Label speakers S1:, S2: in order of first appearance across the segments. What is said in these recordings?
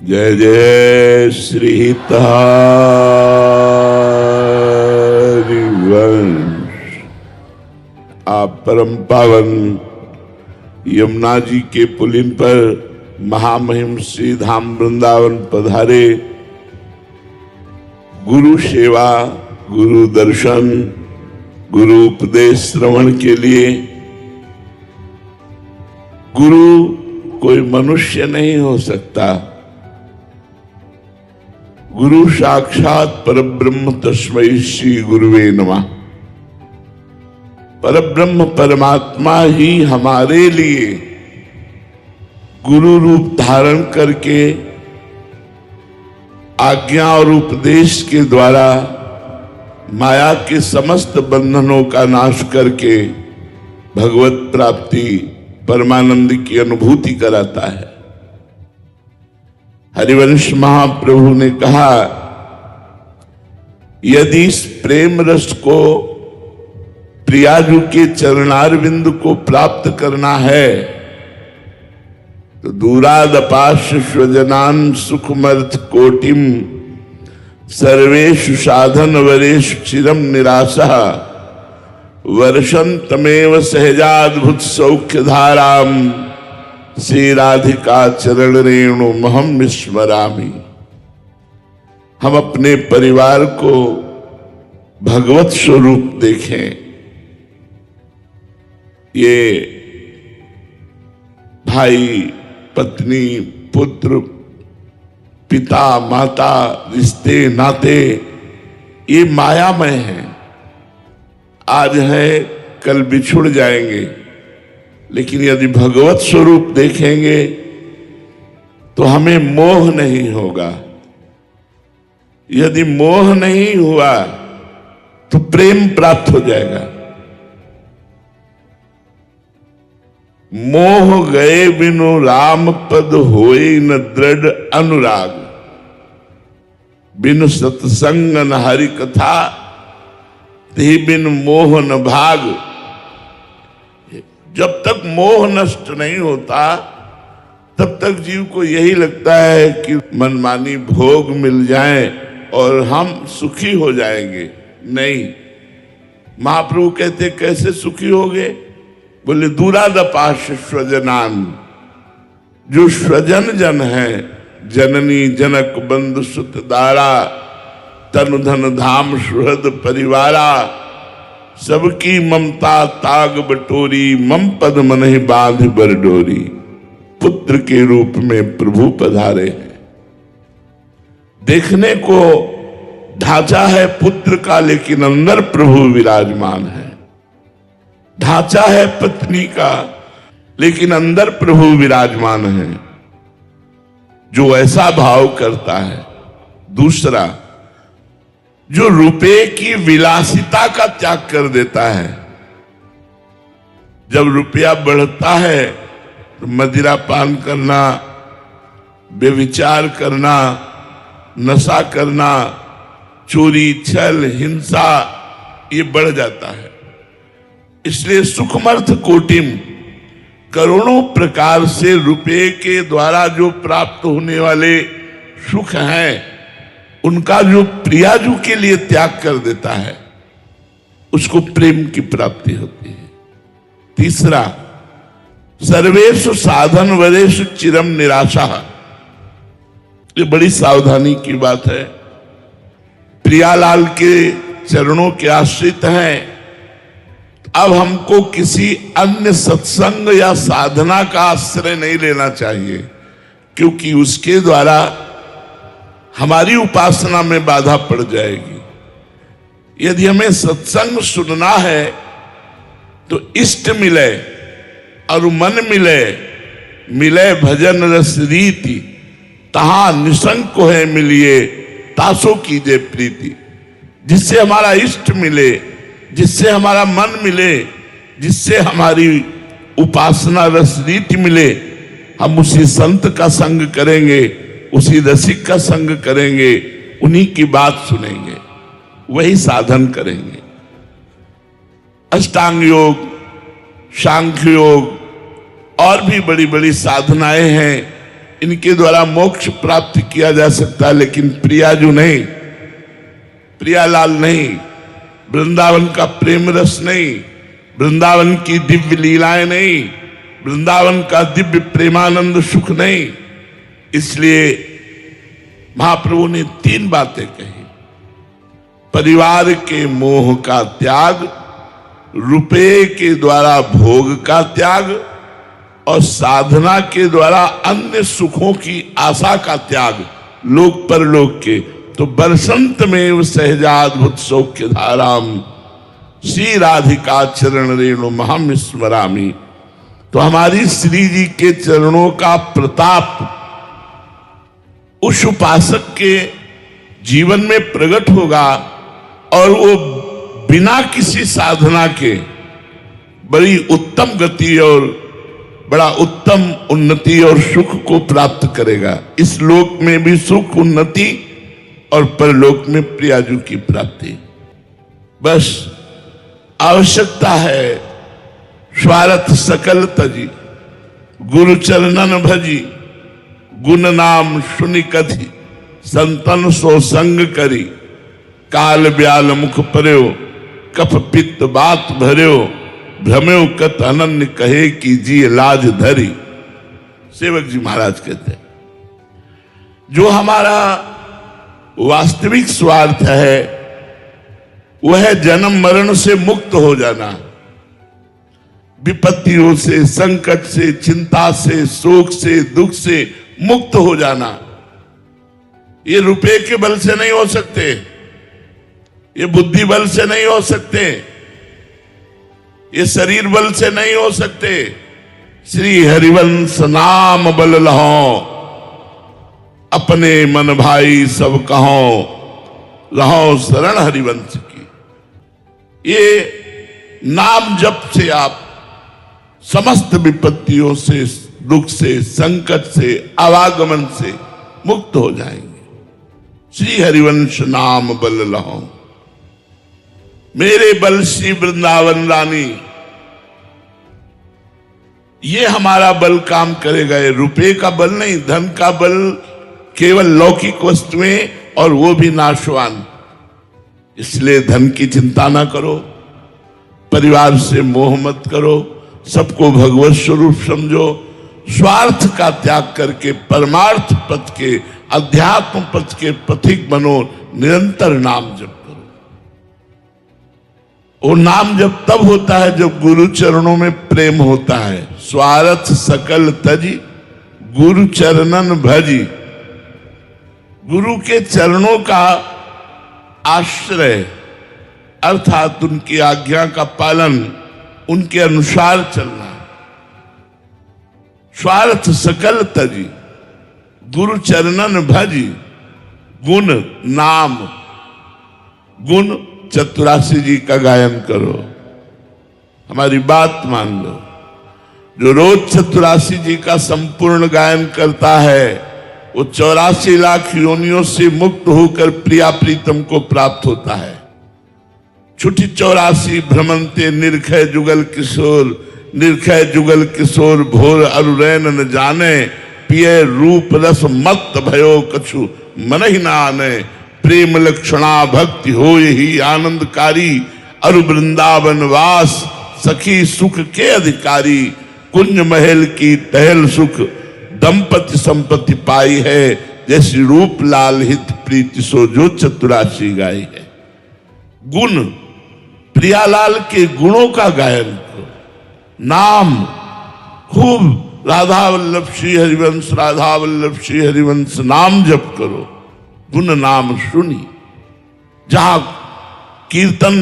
S1: जय जय श्री हरिवंश। आप परम पावन यमुना जी के पुलिन पर महामहिम श्री धाम वृंदावन पधारे। गुरु सेवा, गुरु दर्शन, गुरु उपदेश श्रवण के लिए। गुरु कोई मनुष्य नहीं हो सकता, गुरु साक्षात परब्रह्म तस्मै श्री गुरुवे नमः। परब्रह्म परमात्मा ही हमारे लिए गुरु रूप धारण करके आज्ञा और उपदेश के द्वारा माया के समस्त बंधनों का नाश करके भगवत प्राप्ति परमानंद की अनुभूति कराता है। हरिवंश महाप्रभु ने कहा, यदि इस प्रेम रस को प्रियाजू के चरणारविंद को प्राप्त करना है तो दूरादपाश स्वजनान सुखमर्थ कोटिम सर्वेषु साधन वरेषु चिरम निराशः वर्षन्तमेव सहजाद्भुत सौख्य धाराम श्री राधिका चरण रेणु महम विस्मरामि। हम अपने परिवार को भगवत स्वरूप देखें। ये भाई, पत्नी, पुत्र, पिता, माता, रिश्ते नाते ये मायामय हैं। आज है, कल बिछुड़ जाएंगे, लेकिन यदि भगवत स्वरूप देखेंगे तो हमें मोह नहीं होगा। यदि मोह नहीं हुआ तो प्रेम प्राप्त हो जाएगा। मोह गए बिनु राम पद होए न दृढ़ अनुराग, बिनु सत्संग न हरि कथा ते बिन मोह न भाग। जब तक मोह नष्ट नहीं होता तब तक जीव को यही लगता है कि मनमानी भोग मिल जाए और हम सुखी हो जाएंगे। नहीं, महाप्रभु कहते कैसे सुखी होगे? बोले दूरादपाश स्वजनान, जो स्वजन जन है, जननी जनक बंधु सुत दारा तनु धन धाम सुहृद परिवारा, सबकी ममता ताग बटोरी मम पद मनहि बांध बरडोरी। पुत्र के रूप में प्रभु पधारे हैं। देखने को ढांचा है पुत्र का, लेकिन अंदर प्रभु विराजमान है। ढांचा है पत्नी का, लेकिन अंदर प्रभु विराजमान है, जो ऐसा भाव करता है। दूसरा, जो रुपए की विलासिता का त्याग कर देता है। जब रुपया बढ़ता है तो मदिरा पान करना, व्यभिचार करना, नशा करना, चोरी, छल, हिंसा ये बढ़ जाता है। इसलिए सुखमर्थ कोटिम, करोड़ों प्रकार से रुपए के द्वारा जो प्राप्त होने वाले सुख हैं, उनका जो प्रियाजू के लिए त्याग कर देता है, उसको प्रेम की प्राप्ति होती है। तीसरा, सर्वेषु साधन वरेषु चिरम निराशा। ये बड़ी सावधानी की बात है। प्रियालाल के चरणों के आश्रित हैं, अब हमको किसी अन्य सत्संग या साधना का आश्रय नहीं लेना चाहिए, क्योंकि उसके द्वारा हमारी उपासना में बाधा पड़ जाएगी। यदि हमें सत्संग सुनना है तो इष्ट मिले और मन मिले, मिले भजन रस रीति, तहां निसंक है मिलिए तासो कीजे प्रीति। जिससे हमारा इष्ट मिले, जिससे हमारा मन मिले, जिससे हमारी उपासना रस रीति मिले, हम उसी संत का संग करेंगे, उसी रसिक का संग करेंगे, उन्हीं की बात सुनेंगे, वही साधन करेंगे। अष्टांग योग, सांख्य योग और भी बड़ी बड़ी साधनाएं हैं, इनके द्वारा मोक्ष प्राप्त किया जा सकता है, लेकिन प्रियाजू नहीं, प्रियालाल नहीं, वृंदावन का प्रेम रस नहीं, वृंदावन की दिव्य लीलाएं नहीं, वृंदावन का दिव्य प्रेमानंद सुख नहीं। इसलिए महाप्रभु ने 3 बातें कही। परिवार के मोह का त्याग, रुपये के द्वारा भोग का त्याग और साधना के द्वारा अन्य सुखों की आशा का त्याग, लोक परलोक के। तो बरसंत में सहजाद्भुत सौख्य धाराम श्री राधिका चरण रेणु महम स्मरामी। तो हमारी श्री जी के चरणों का प्रताप उस उपासक के जीवन में प्रकट होगा और वो बिना किसी साधना के बड़ी उत्तम गति और बड़ा उत्तम उन्नति और सुख को प्राप्त करेगा। इस लोक में भी सुख, उन्नति और परलोक में प्रियाजू की प्राप्ति। बस आवश्यकता है स्वार्थ सकल तजी, गुरु चरणन भजी, गुण नाम सुनि कथि, संतन सो संग करी, काल ब्याल मुख पर्यो, कफ पित्त बात भर्यो, भ्रम्यो कत अनन्य कहे कि जी लाज धरी। सेवक जी महाराज कहते हैं, जो हमारा वास्तविक स्वार्थ है वह जन्म मरण से मुक्त हो जाना, विपत्तियों से, संकट से, चिंता से, शोक से, दुख से मुक्त हो जाना। ये रुपए के बल से नहीं हो सकते, ये बुद्धि बल से नहीं हो सकते, ये शरीर बल से नहीं हो सकते। श्री हरिवंश नाम बल लहो, अपने मन भाई सब कहो, रहो शरण हरिवंश की। ये नाम जप से आप समस्त विपत्तियों से, दुख से, संकट से, आवागमन से मुक्त हो जाएंगे। श्री हरिवंश नाम बल लहो, मेरे बल श्री वृंदावन रानी। ये हमारा बल काम करेगा, ये रुपए का बल नहीं, धन का बल केवल लौकिक वस्तुएं और वो भी नाशवान। इसलिए धन की चिंता ना करो, परिवार से मोह मत करो, सबको भगवत स्वरूप समझो, स्वार्थ का त्याग करके परमार्थ पथ के, अध्यात्म पथ के पथिक बनो, निरंतर नाम जप करो। वो नाम जप तब होता है जब गुरु चरणों में प्रेम होता है। स्वार्थ सकल तजी, गुरु चरणन भजी। गुरु के चरणों का आश्रय अर्थात उनकी आज्ञा का पालन, उनके अनुसार चलना। स्वार्थ सकल तजी, गुरु चरणन भजी। गुण नाम, गुण चतुरासी जी का गायन करो। हमारी बात मान लो, जो रोज चतुरासी जी का संपूर्ण गायन करता है वो 84 लाख योनियों से मुक्त होकर प्रिया प्रीतम को प्राप्त होता है। छुटी 84 भ्रमंते निर्खय जुगल किशोर, निर्खय जुगल किशोर भोर अरुरैन न जाने, पिय रूप रस मत भयो कछु मन ही ना आने। प्रेम लक्षणा भक्ति हो यही आनंदकारी, अरु वृंदावन वास सखी सुख के अधिकारी। कुंज महल की टहल सुख, दंपति संपत्ति पाई है, जैसी रूप लाल हित प्रीति सो जो चतुरासी गाई है। गुण, प्रियालाल के गुणों का गायन करो। नाम, खूब राधा वल्लभ श्री हरिवंश, राधा वल्लभ श्री हरिवंश नाम जप करो। गुण नाम सुनी, जहां कीर्तन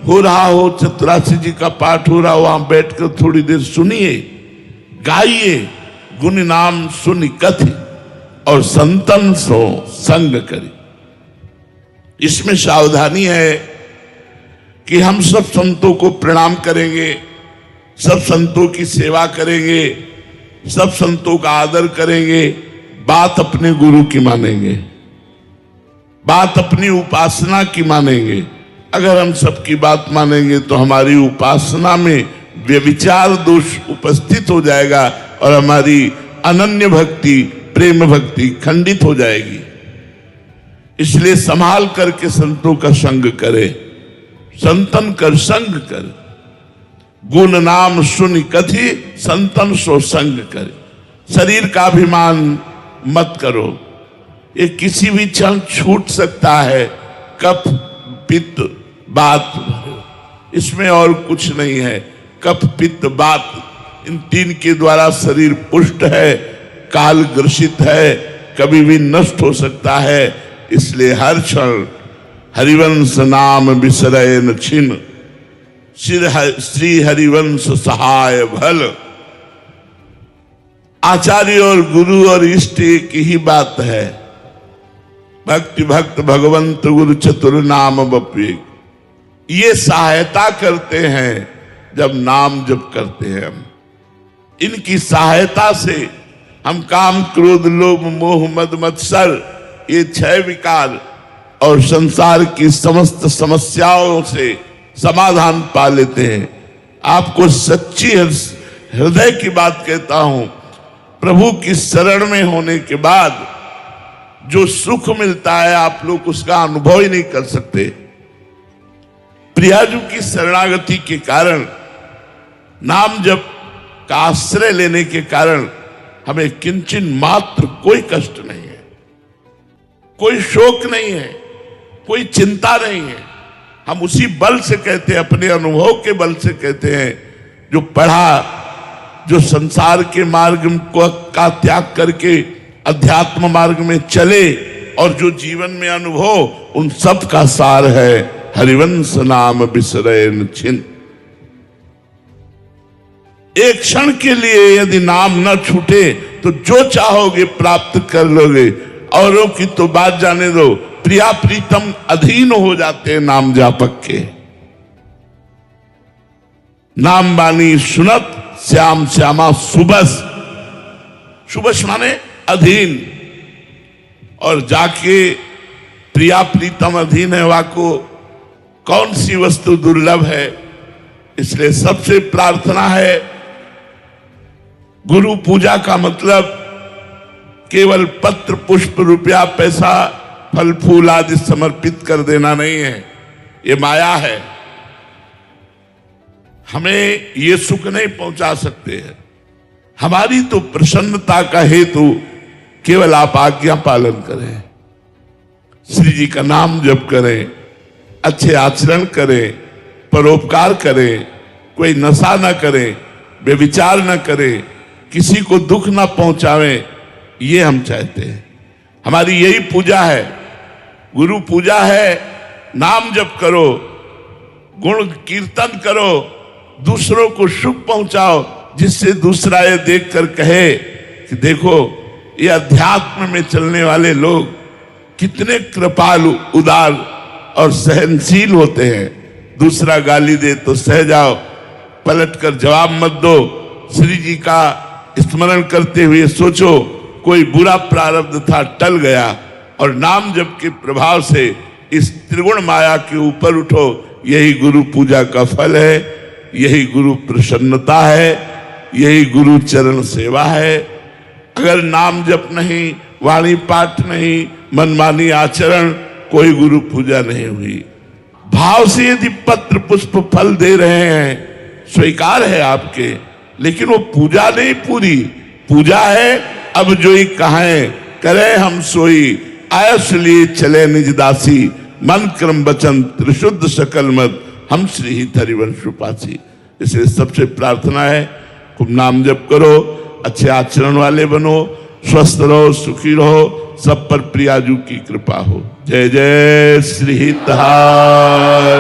S1: हो रहा हो, चतुरासी जी का पाठ हो रहा हो, वहां बैठकर थोड़ी देर सुनिए, गाइए। गुण नाम सुनि कथि और संतन सो संग करी। इसमें सावधानी है कि हम सब संतों को प्रणाम करेंगे, सब संतों की सेवा करेंगे, सब संतों का आदर करेंगे, बात अपने गुरु की मानेंगे, बात अपनी उपासना की मानेंगे। अगर हम सबकी बात मानेंगे तो हमारी उपासना में व्यभिचार दोष उपस्थित हो जाएगा और हमारी अनन्य भक्ति प्रेम भक्ति खंडित हो जाएगी। इसलिए संभाल करके संतों का संग करे, संतन कर संग कर। गुण नाम सुन कथि संतन सो संग करे। शरीर का अभिमान मत करो, ये किसी भी क्षण छूट सकता है। कफ पित्त बात, इसमें और कुछ नहीं है। कफ पित्त बात, इन तीन के द्वारा शरीर पुष्ट है, काल ग्रसित है, कभी भी नष्ट हो सकता है। इसलिए हर क्षण हरिवंश नाम बिसरय न छिन, श्री हरिवंश सहाय भल। आचार्य और गुरु और इष्ट एक ही बात है। भक्ति भक्त भगवंत गुरु चतुर नाम बप्पे, ये सहायता करते हैं जब नाम जप करते हैं हम। इनकी सहायता से हम काम क्रोध लोभ मोह मद मत्सर, ये 6 विकार और संसार की समस्त समस्याओं से समाधान पा लेते हैं। आपको सच्ची हृदय की बात कहता हूं, प्रभु की शरण में होने के बाद जो सुख मिलता है आप लोग उसका अनुभव ही नहीं कर सकते। प्रियाजू की शरणागति के कारण, नाम जप का आश्रय लेने के कारण हमें किंचन मात्र कोई कष्ट नहीं है, कोई शोक नहीं है, कोई चिंता नहीं है। हम उसी बल से कहते हैं, अपने अनुभव के बल से कहते हैं, जो पढ़ा, जो संसार के मार्ग का त्याग करके अध्यात्म मार्ग में चले और जो जीवन में अनुभव, उन सब का सार है हरिवंश नाम बिसरय न छिन। एक क्षण के लिए यदि नाम न छूटे तो जो चाहोगे प्राप्त कर लोगे। औरों की तो बात जाने दो, प्रिया प्रीतम अधीन हो जाते हैं नाम जापक के। नाम बानी सुनत श्याम श्यामा सुबस, सुबस माने अधीन। और जाके प्रिया प्रीतम अधीन है, वाको कौन सी वस्तु दुर्लभ है। इसलिए सबसे प्रार्थना है, गुरु पूजा का मतलब केवल पत्र पुष्प रुपया पैसा फल फूल आदि समर्पित कर देना नहीं है, ये माया है। हमें ये सुख नहीं पहुंचा सकते हैं। हमारी तो प्रसन्नता का हेतु केवल आप आज्ञा पालन करें, श्री जी का नाम जप करें, अच्छे आचरण करें, परोपकार करें, कोई नशा न करें, व्यभिचार न करें, किसी को दुख न पहुंचावें, ये हम चाहते हैं। हमारी यही पूजा है, गुरु पूजा है। नाम जप करो, गुण कीर्तन करो, दूसरों को सुख पहुंचाओ, जिससे दूसरा ये देखकर कहे कि देखो ये अध्यात्म में चलने वाले लोग कितने कृपालु, उदार और सहनशील होते हैं। दूसरा गाली दे तो सह जाओ, पलट कर जवाब मत दो। श्री जी का स्मरण करते हुए सोचो कोई बुरा प्रारब्ध था, टल गया, और नाम जप के प्रभाव से इस त्रिगुण माया के ऊपर उठो। यही गुरु पूजा का फल है, यही गुरु प्रसन्नता है, यही गुरु चरण सेवा है। अगर नाम जप नहीं, वाणी पाठ नहीं, मनमानी आचरण, कोई गुरु पूजा नहीं हुई। भाव से यदि पत्र पुष्प फल दे रहे हैं, स्वीकार है आपके, लेकिन वो पूजा नहीं पूरी। पूजा है अब जो ही कहें करे हम सोई, आयस लिए चले निज दासी, मन क्रम वचन त्रिशुद्ध सकल मत, हम श्री ही हरिवंश उपासी। इसलिए सबसे प्रार्थना है, खूब नाम जप करो, अच्छे आचरण वाले बनो, स्वस्थ रहो, सुखी रहो, सब पर प्रियाजू की कृपा हो। जय जय श्री हितहारी।